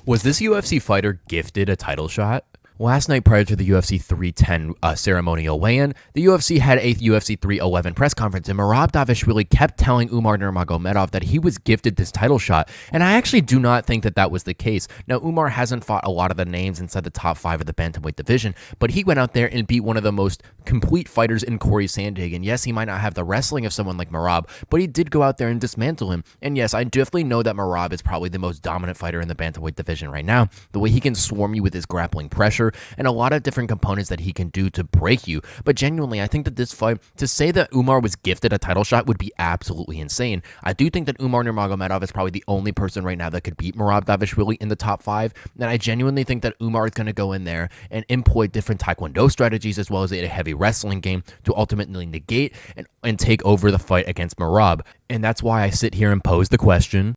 Was this UFC fighter gifted a title shot? Last night, prior to the UFC 310 ceremonial weigh-in, the UFC had a UFC 311 press conference, and Merab Dvalishvili kept telling Umar Nurmagomedov that he was gifted this title shot, and I actually do not think that that was the case. Now, Umar hasn't fought a lot of the names inside the top 5 of the bantamweight division, but he went out there and beat one of the most complete fighters in Corey Sandhagen. Yes, he might not have the wrestling of someone like Merab, but he did go out there and dismantle him. And yes, I definitely know that Merab is probably the most dominant fighter in the bantamweight division right now. The way he can swarm you with his grappling pressure, and a lot of different components that he can do to break you. But genuinely, I think that this fight, to say that Umar was gifted a title shot would be absolutely insane. I do think that Umar Nurmagomedov is probably the only person right now that could beat Merab Dvalishvili in the top 5. And I genuinely think that Umar is going to go in there and employ different taekwondo strategies as well as a heavy wrestling game to ultimately negate and take over the fight against Merab. And that's why I sit here and pose the question,